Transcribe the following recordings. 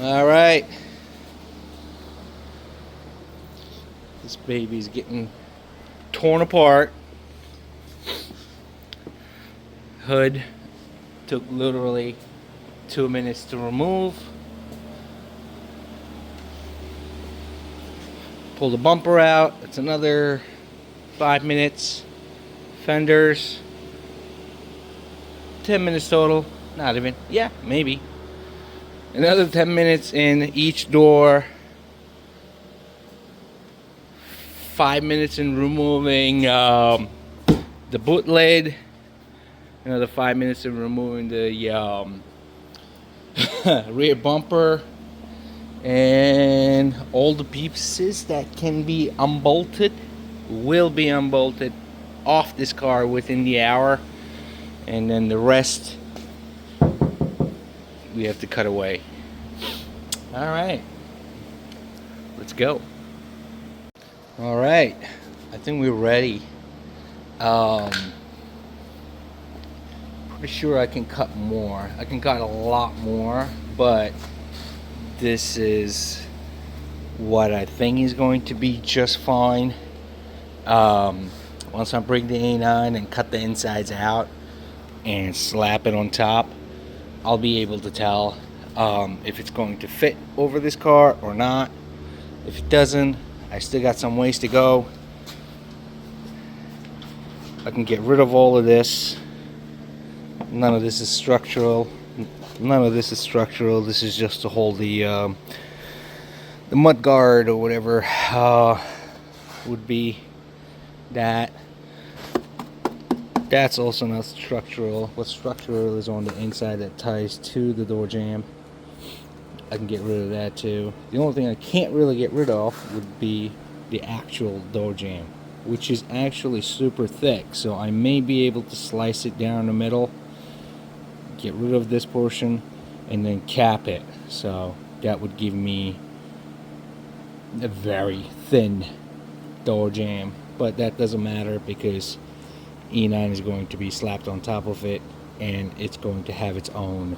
All right. This baby's getting torn apart. Hood took literally 2 minutes to remove. Pull the bumper out. It's another 5 minutes. Fenders. 10 minutes total. Not even. Yeah, maybe. Another 10 minutes in each door. 5 minutes in removing the boot lid. Another 5 minutes in removing the rear bumper. And all the pieces that can be unbolted will be unbolted off this car within the hour. And then the rest we have to cut away. All right, let's go. All right, I think we're ready. Pretty sure I can cut more. I can cut a lot more, but this is what I think is going to be just fine. Once I bring the A9 and cut the insides out and slap it on top, I'll be able to tell if it's going to fit over this car or not. If it doesn't, I still got some ways to go. I can get rid of all of this. None of this is structural. None of this is structural. This is just to hold the mud guard or whatever would be that. That's also not structural. What's structural is on the inside that ties to the door jamb. I can get rid of that too. The only thing I can't really get rid of would be the actual door jamb, which is actually super thick. So I may be able to slice it down the middle, get rid of this portion, and then cap it. So that would give me a very thin door jamb. But that doesn't matter because E9 is going to be slapped on top of it, and it's going to have its own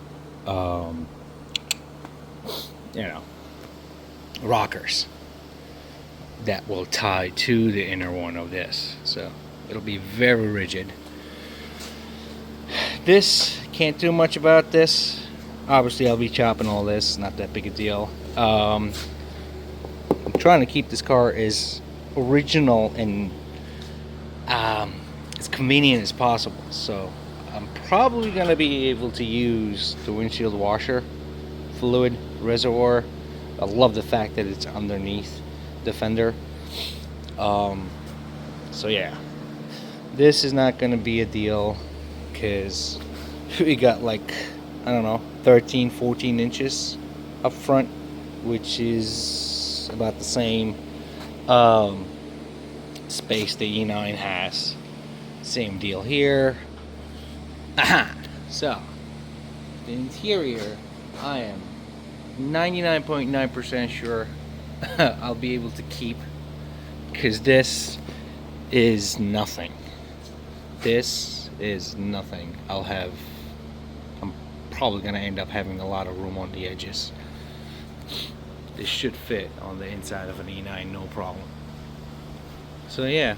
rockers that will tie to the inner one of this, so it'll be very rigid. This, can't do much about this. Obviously I'll be chopping all this, not that big a deal. I'm trying to keep this car as original and as convenient as possible, so I'm probably going to be able to use the windshield washer fluid reservoir. I love the fact that it's underneath the fender. So yeah, this is not going to be a deal because we got like, I don't know, 13-14 inches up front, which is about the same space the E9 has. Same deal here. Aha! So the interior, I am 99.9% sure I'll be able to keep, because this is nothing. This is nothing. I'm probably going to end up having a lot of room on the edges. This should fit on the inside of an E9, no problem. So yeah,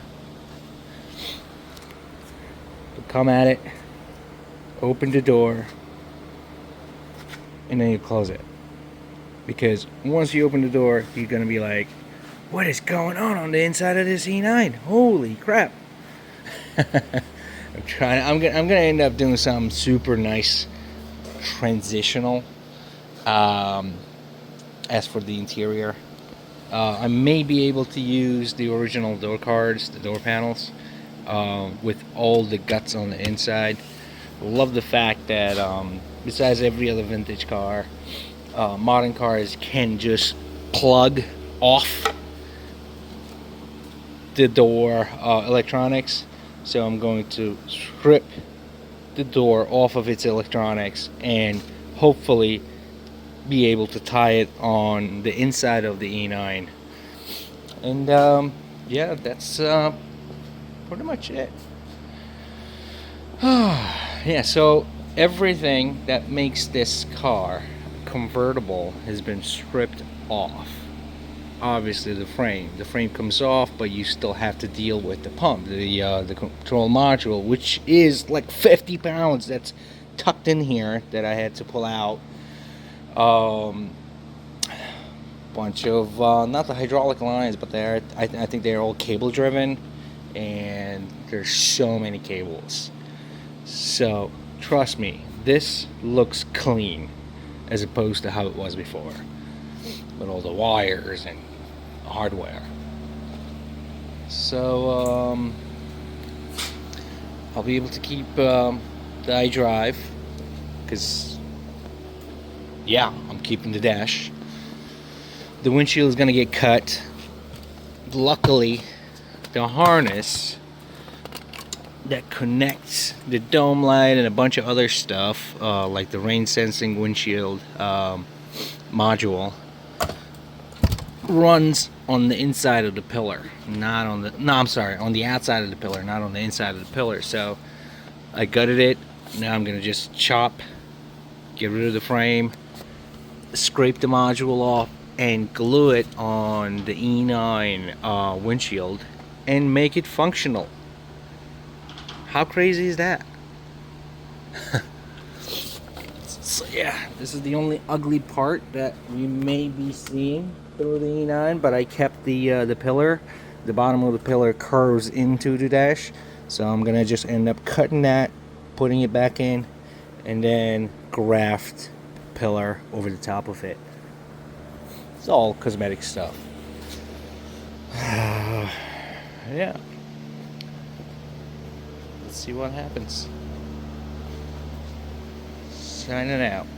come at it, open the door, and then you close it. Because once you open the door, you're gonna be like, what is going on the inside of this E9? Holy crap. I'm gonna end up doing something super nice transitional. As for the interior, I may be able to use the original door cards, the door panels, with all the guts on the inside. Love the fact that besides every other vintage car, modern cars can just plug off the door electronics. So I'm going to strip the door off of its electronics and hopefully be able to tie it on the inside of the E9. And yeah, that's pretty much it. Yeah, so everything that makes this car convertible has been stripped off. Obviously the frame comes off, but you still have to deal with the pump, the control module, which is like 50 pounds that's tucked in here that I had to pull out. Bunch of not the hydraulic lines, but I think they're all cable driven, and there's so many cables. So trust me, this looks clean as opposed to how it was before, with all the wires and hardware. So I'll be able to keep the iDrive, because yeah, I'm keeping the dash. The windshield is going to get cut. Luckily, the harness that connects the dome light and a bunch of other stuff, like the rain sensing windshield module, runs on the inside of the pillar, not on the on the outside of the pillar, not on the inside of the pillar. So I gutted it. Now I'm gonna just chop, get rid of the frame, scrape the module off, and glue it on the E89 windshield and make it functional. How crazy is that? So yeah, this is the only ugly part that we may be seeing through the E9, but I kept the pillar. The bottom of the pillar curves into the dash, so I'm gonna just end up cutting that, putting it back in, and then graft pillar over the top of it. It's all cosmetic stuff. Yeah. Let's see what happens. Signing out.